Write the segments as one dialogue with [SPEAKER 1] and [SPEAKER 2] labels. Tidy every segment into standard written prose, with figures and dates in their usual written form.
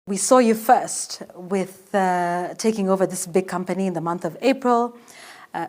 [SPEAKER 1] We saw you first with taking over this big company in the month of April,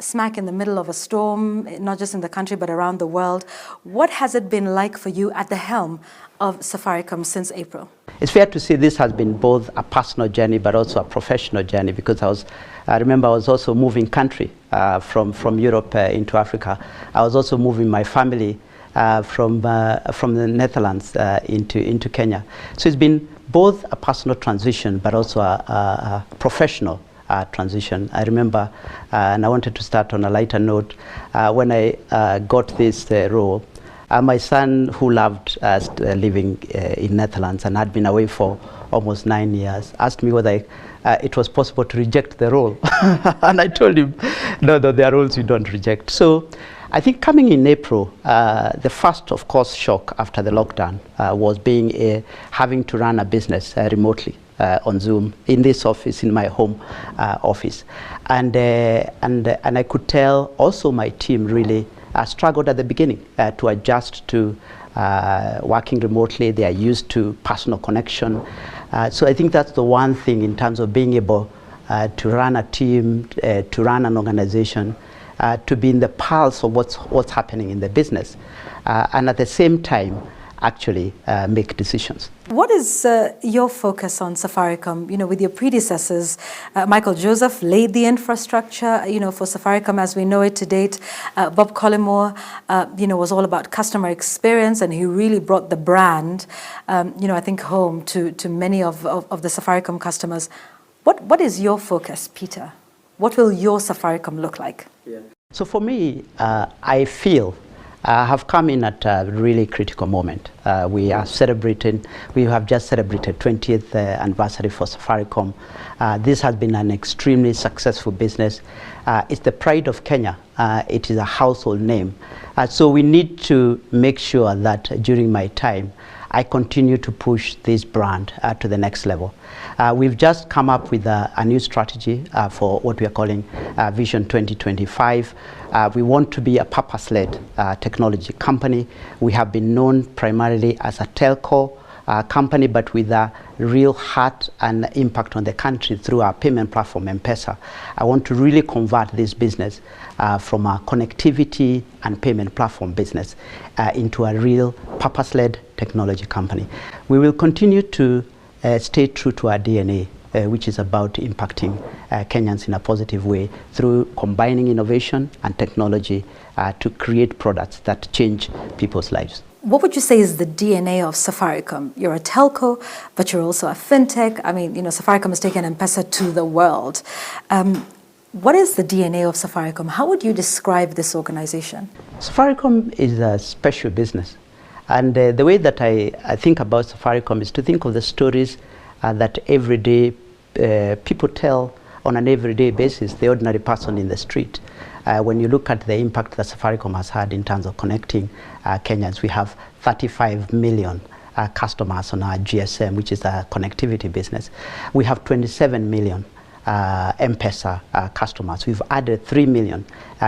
[SPEAKER 1] smack in the middle of a storm, not just in the country but around the world. What has it been like for you at the helm of Safaricom since April?
[SPEAKER 2] It's fair to say this has been both a personal journey but also a professional journey, because I remember I was also moving country from Europe into Africa. I was also moving my family from the Netherlands into Kenya. So it's been both a personal transition but also a professional transition. I remember, and I wanted to start on a lighter note, when I got this role, my son, who loved living in Netherlands and had been away for almost 9 years, asked me whether it was possible to reject the role. And I told him, no, there are roles you don't reject. So I think coming in April, the first, of course, shock after the lockdown was having to run a business remotely on Zoom in this office, in my home office. And I could tell also my team really struggled at the beginning to adjust to working remotely. They are used to personal connection. So I think that's the one thing in terms of being able to run a team, to run an organization, to be in the pulse of what's happening in the business, and at the same time actually make decisions.
[SPEAKER 1] What is your focus on Safaricom? You know, with your predecessors, Michael Joseph laid the infrastructure, for Safaricom as we know it to date. Bob Collymore, was all about customer experience, and he really brought the brand, I think, home to many of the Safaricom customers. What is your focus, Peter? What will your Safaricom look like?
[SPEAKER 2] Yeah. So for me, I feel I have come in at a really critical moment. We have just celebrated 20th anniversary for Safaricom. This has been an extremely successful business. It's the pride of Kenya. It is a household name. So we need to make sure that during my time, I continue to push this brand to the next level. We've just come up with a new strategy for what we are calling Vision 2025. We want to be a purpose-led technology company. We have been known primarily as a telco company, but with a real heart and impact on the country through our payment platform, M-Pesa. I want to really convert this business from a connectivity and payment platform business into a real purpose-led technology company. We will continue to stay true to our DNA, which is about impacting Kenyans in a positive way through combining innovation and technology to create products that change people's lives.
[SPEAKER 1] What would you say is the DNA of Safaricom? You're a telco, but you're also a fintech. I mean, Safaricom has taken M-Pesa to the world. What is the DNA of Safaricom? How would you describe this organization?
[SPEAKER 2] Safaricom is a special business. And the way that I think about Safaricom is to think of the stories that everyday people tell on an everyday basis, the ordinary person in the street. When you look at the impact that Safaricom has had in terms of connecting Kenyans, we have 35 million customers on our GSM, which is a connectivity business. We have 27 million M-Pesa customers. We've added 3 million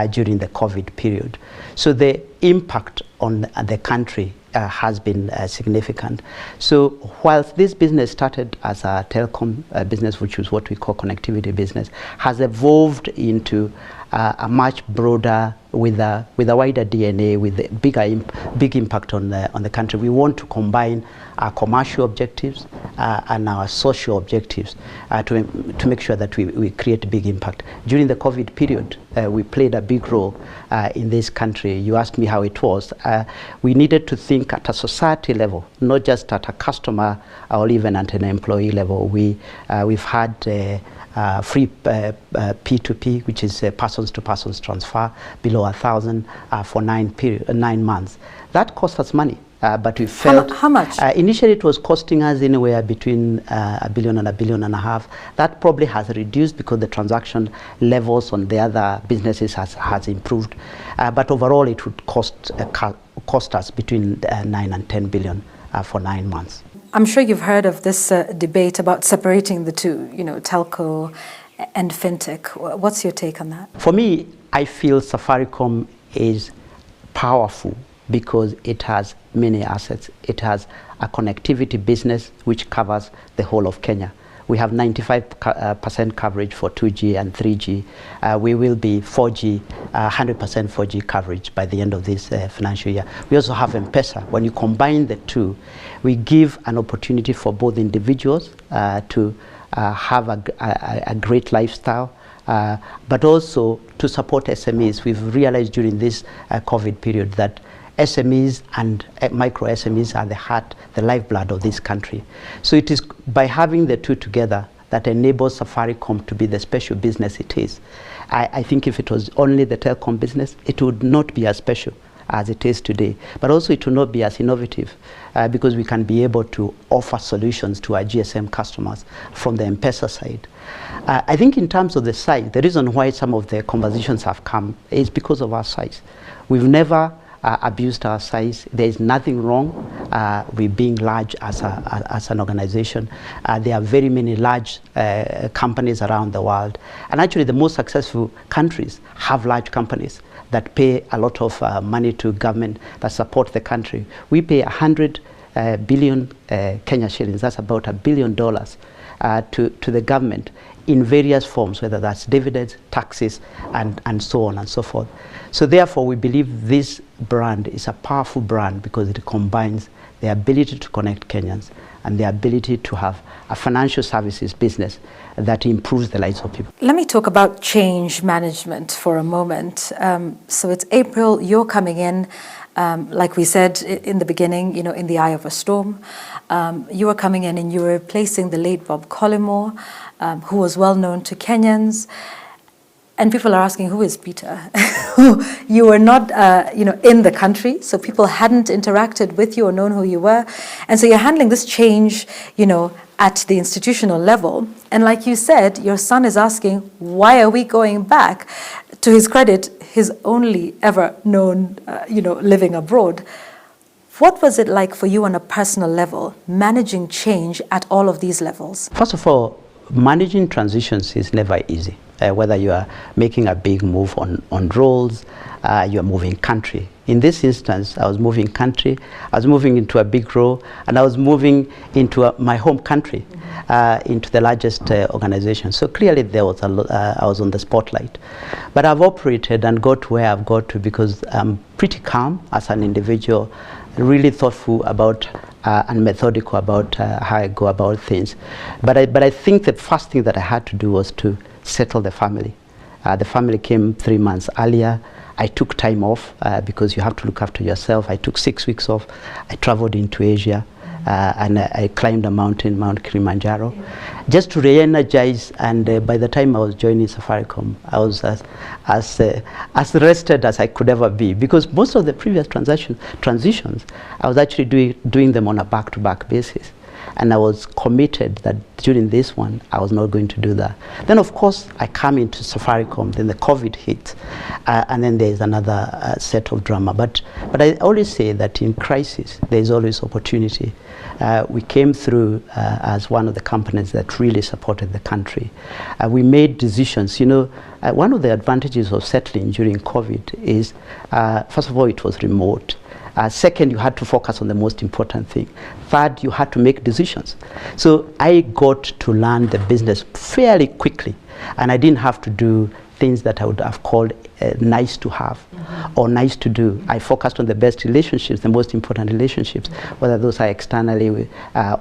[SPEAKER 2] during the COVID period. So the impact on the country has been significant. So whilst this business started as a telecom business, which is what we call connectivity business, has evolved into a much broader, with a wider DNA, with a big impact on the country. We want to combine our commercial objectives and our social objectives to make sure that we create a big impact. During the COVID period, we played a big role in this country. You asked me how it was. We needed to think at a society level, not just at a customer or even at an employee level. We've had free P2P, which is persons-to-persons transfer, below 1,000 for 9 months. That cost us money, but we felt...
[SPEAKER 1] How much?
[SPEAKER 2] Initially, it was costing us anywhere between $1 billion and $1.5 billion. That probably has reduced because the transaction levels on the other businesses has improved. But overall, it would cost us between 9 and 10 billion for 9 months.
[SPEAKER 1] I'm sure you've heard of this debate about separating the two, telco and fintech. What's your take on that?
[SPEAKER 2] For me, I feel Safaricom is powerful because it has many assets. It has a connectivity business which covers the whole of Kenya. We have 95% coverage for 2G and 3G. We will be 4G, 100% 4G coverage by the end of this financial year. We also have M-Pesa. When you combine the two, we give an opportunity for both individuals to have a great lifestyle, but also to support SMEs. We've realized during this COVID period that SMEs and micro SMEs are the heart, the lifeblood of this country. So it is by having the two together that enables Safaricom to be the special business it is. I think if it was only the telecom business, it would not be as special as it is today. But also it will not be as innovative because we can be able to offer solutions to our GSM customers from the M-Pesa side. I think in terms of the size, the reason why some of the conversations have come is because of our size. We've never abused our size. There is nothing wrong with being large as an organization. There are very many large companies around the world. And actually the most successful countries have large companies that pay a lot of money to government that support the country. We pay 100 billion Kenya shillings, that's about $1 billion to the government in various forms, whether that's dividends, taxes, and so on and so forth. So therefore, we believe this brand is a powerful brand because it combines the ability to connect Kenyans and the ability to have a financial services business that improves the lives of people.
[SPEAKER 1] Let me talk about change management for a moment. So it's April, you're coming in, like we said in the beginning, you know, in the eye of a storm. You were coming in and you were replacing the late Bob Collymore, who was well known to Kenyans. And people are asking, who is Peter? You were not, in the country, so people hadn't interacted with you or known who you were. And so you're handling this change, at the institutional level. And like you said, your son is asking, why are we going back? To his credit, he's only ever known, living abroad. What was it like for you on a personal level, managing change at all of these levels?
[SPEAKER 2] First of all, managing transitions is never easy. Whether you are making a big move on roles, you are moving country. In this instance, I was moving country, I was moving into a big role, and I was moving into my home country, into the largest organization. So clearly there was I was on the spotlight. But I've operated and got to where I've got to because I'm pretty calm as an individual, really thoughtful about and methodical about how I go about things. But I think the first thing that I had to do was to settle the family. The family came 3 months earlier. I took time off because you have to look after yourself. I took 6 weeks off. I traveled into Asia and I climbed a mountain, Mount Kilimanjaro, just to re-energize. And by the time I was joining Safaricom, I was as rested as I could ever be, because most of the previous transitions, I was actually doing them on a back-to-back basis. And I was committed that during this one, I was not going to do that. Then, of course, I come into Safaricom, then the COVID hit, and then there's another set of drama. But I always say that in crisis, there's always opportunity. We came through as one of the companies that really supported the country. We made decisions. One of the advantages of settling during COVID is, first of all, it was remote. Second, you had to focus on the most important thing. Third, you had to make decisions. So I got to learn the business fairly quickly, and I didn't have to do things that I would have called nice to have or nice to do. I focused on the best relationships, the most important relationships, whether those are externally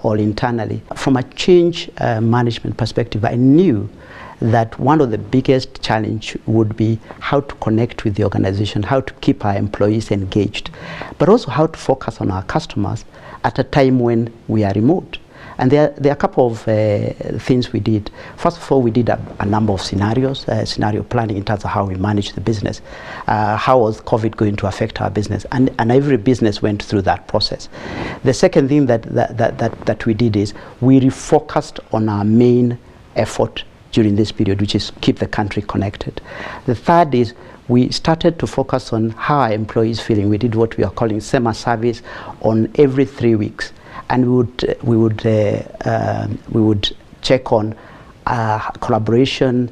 [SPEAKER 2] or internally. From a change management perspective, I knew that one of the biggest challenge would be how to connect with the organization, how to keep our employees engaged, but also how to focus on our customers at a time when we are remote. And there are a couple of things we did. First of all, we did a number of scenarios, scenario planning in terms of how we manage the business. How was COVID going to affect our business? And every business went through that process. The second thing that we did is we refocused on our main effort during this period, which is keep the country connected. The third is we started to focus on how our employees feeling. We did what we are calling semi-service on every 3 weeks, and we would check on collaboration,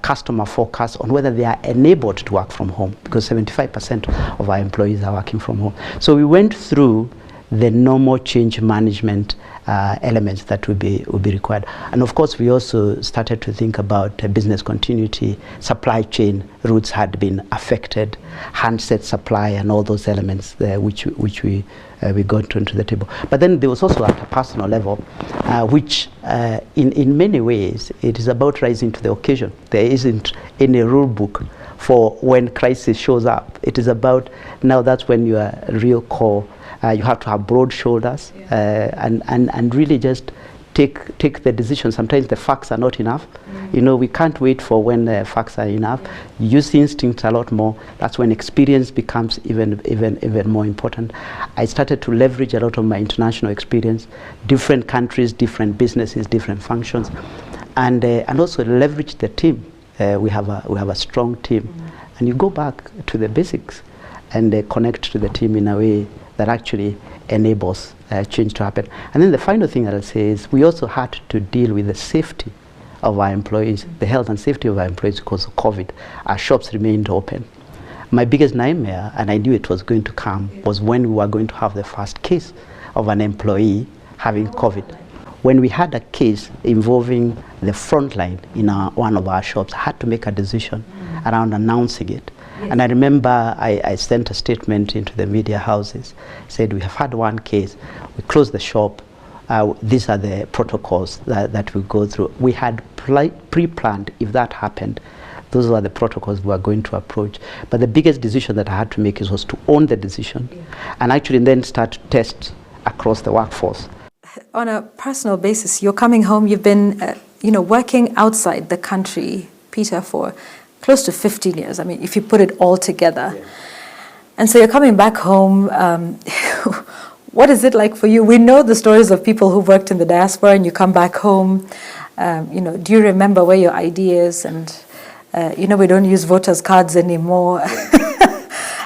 [SPEAKER 2] customer focus on whether they are enabled to work from home, because 75% of our employees are working from home. So we went through the normal change management elements that would be required. And of course, we also started to think about business continuity. Supply chain routes had been affected, handset supply, and all those elements which we got into the table. But then there was also at a personal level, which in many ways, it is about rising to the occasion. There isn't any rule book for when crisis shows up. It is about, now that's when you are real core. You have to have broad shoulders, and really just take the decision. Sometimes the facts are not enough. You know, we can't wait for when the facts are enough. Use instinct a lot more. That's when experience becomes even more important. I started to leverage a lot of my international experience, different countries, different businesses, different functions, and also leverage the team. We have a strong team, and you go back to the basics and connect to the team in a way that actually enables change to happen. And then the final thing that I'll say is we also had to deal with the safety of our employees, the health and safety of our employees because of COVID. Our shops remained open. My biggest nightmare, and I knew it was going to come, was when we were going to have the first case of an employee having COVID. When we had a case involving the front line in one of our shops, I had to make a decision around announcing it. Yes. And I remember I sent a statement into the media houses, said we have had one case, we closed the shop, these are the protocols that we go through. We had pre-planned if that happened. Those were the protocols we were going to approach. But the biggest decision that I had to make was to own the decision and actually then start to test across the workforce.
[SPEAKER 1] On a personal basis, you're coming home, you've been working outside the country, Peter, for close to 15 years. I mean, if you put it all together. Yeah. And so you're coming back home. What is it like for you? We know the stories of people who worked in the diaspora and you come back home. Do you remember where your ID is? And, we don't use voters' cards anymore.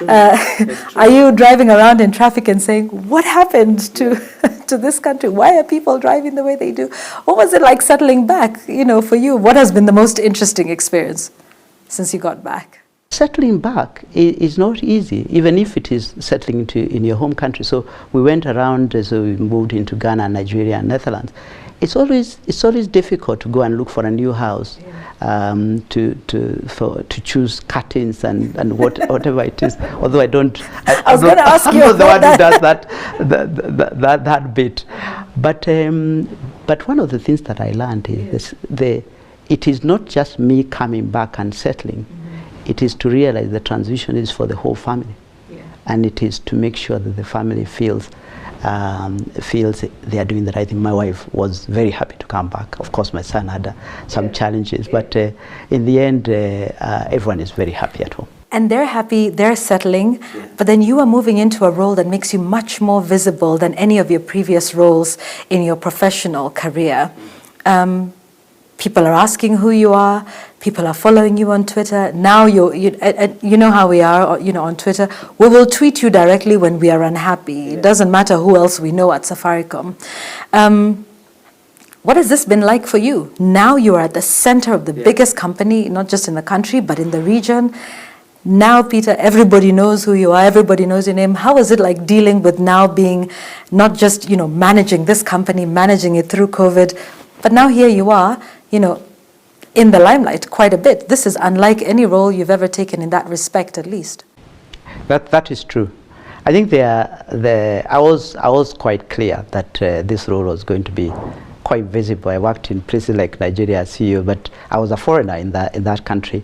[SPEAKER 1] Are you driving around in traffic and saying, what happened to this country? Why are people driving the way they do? What was it like settling back, for you? What has been the most interesting experience since you got back?
[SPEAKER 2] Settling back is not easy, even if it is settling in your home country. So we went around, so we moved into Ghana, Nigeria, and Netherlands. It's always difficult to go and look for a new house, to choose curtains and whatever it is. Although I was going to ask you about that. Who does that bit. But one of the things that I learned is it is not just me coming back and settling. It is to realize the transition is for the whole family, and it is to make sure that the family feels they are doing the right thing. My wife was very happy to come back. Of course, my son had some challenges, but in the end, everyone is very happy at home.
[SPEAKER 1] And they're happy, they're settling, but then you are moving into a role that makes you much more visible than any of your previous roles in your professional career. People are asking who you are. People are following you on Twitter. Now you know how we are, on Twitter. We will tweet you directly when we are unhappy. It doesn't matter who else we know at Safaricom. What has this been like for you? Now you are at the center of the biggest company, not just in the country, but in the region. Now, Peter, everybody knows who you are. Everybody knows your name. How is it like dealing with now being not just, managing this company, managing it through COVID, but now here you are, in the limelight quite a bit. This is unlike any role you've ever taken in that respect, at least.
[SPEAKER 2] That is true. I think I was quite clear that this role was going to be quite visible. I worked in places like Nigeria as CEO, but I was a foreigner in that country.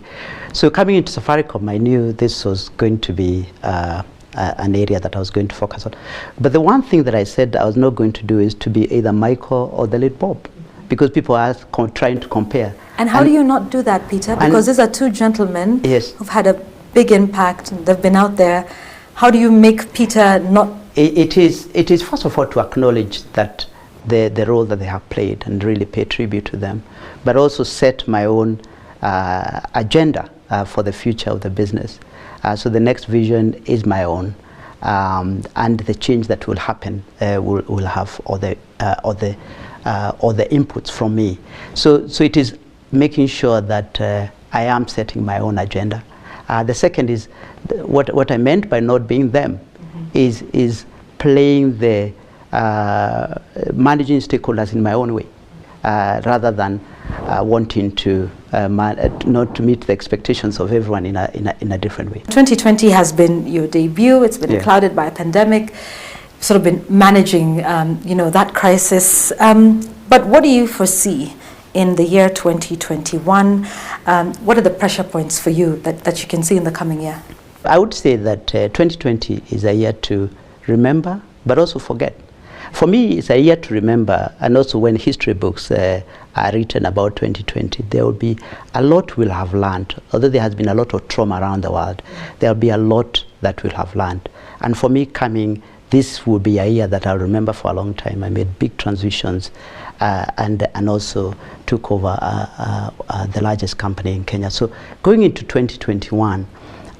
[SPEAKER 2] So coming into Safaricom, I knew this was going to be an area that I was going to focus on. But the one thing that I said I was not going to do is to be either Michael or the late Bob, because people are trying to compare.
[SPEAKER 1] And how do you not do that, Peter? Because these are two gentlemen who've had a big impact. They've been out there. How do you make Peter not?
[SPEAKER 2] It is first of all to acknowledge that the role that they have played and really pay tribute to them, but also set my own agenda for the future of the business. So the next vision is my own, and the change that will happen will have all the inputs from me. So it is making sure that I am setting my own agenda. The second is what I meant by not being them is playing the managing stakeholders in my own way, rather than wanting to not to meet the expectations of everyone in a different way.
[SPEAKER 1] 2020 has been your debut. It's been clouded by a pandemic. Sort of been managing, that crisis. But what do you foresee in the year 2021? What are the pressure points for you that you can see in the coming year?
[SPEAKER 2] I would say that 2020 is a year to remember, but also forget. For me, it's a year to remember, and also when history books are written about 2020, there will be a lot we'll have learned. Although there has been a lot of trauma around the world, there will be a lot that we'll have learned. And for me, this will be a year that I'll remember for a long time. I made big transitions and also took over the largest company in Kenya. So going into 2021,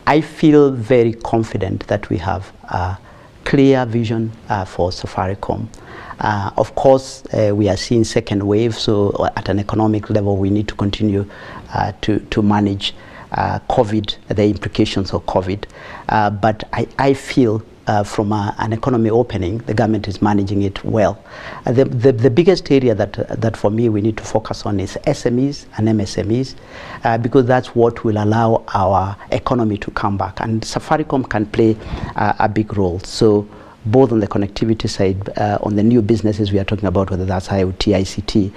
[SPEAKER 2] I feel very confident that we have a clear vision for Safaricom. Of course, we are seeing second wave, so at an economic level, we need to continue to manage COVID, the implications of COVID. But I feel from an economy opening, the government is managing it well. The biggest area that for me we need to focus on is SMEs and MSMEs, because that's what will allow our economy to come back. And Safaricom can play a big role. So both on the connectivity side, on the new businesses we are talking about, whether that's IoT, ICT,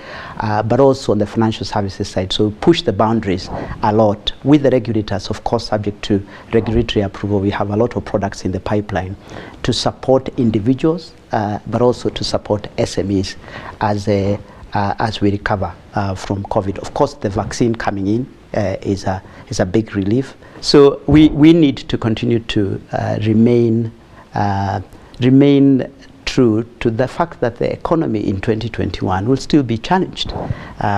[SPEAKER 2] but also on the financial services side. So push the boundaries a lot with the regulators, of course, subject to regulatory approval. We have a lot of products in the pipeline to support individuals, but also to support SMEs as we recover from COVID. Of course, the vaccine coming in is a big relief. So we need to continue to remain true to the fact that the economy in 2021 will still be challenged.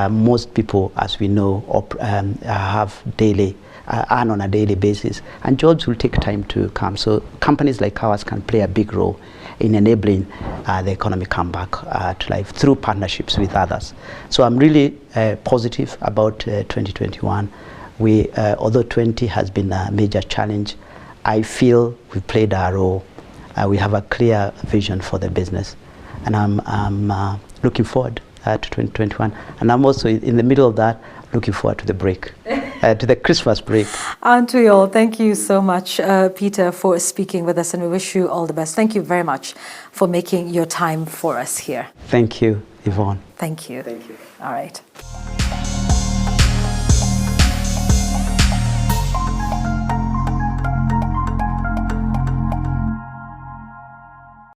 [SPEAKER 2] Most people, as we know, earn on a daily basis, and jobs will take time to come. So companies like ours can play a big role in enabling the economy come back to life through partnerships with others. So I'm really positive about 2021. Although 20 has been a major challenge, I feel we played our role. We have a clear vision for the business, and I'm looking forward to 2021. And I'm also in the middle of that, looking forward to the break, to the Christmas break.
[SPEAKER 1] Aren't we all? Thank you so much, Peter, for speaking with us, and we wish you all the best. Thank you very much for making your time for us here.
[SPEAKER 2] Thank you, Yvonne.
[SPEAKER 1] Thank you.
[SPEAKER 2] Thank you.
[SPEAKER 1] All right.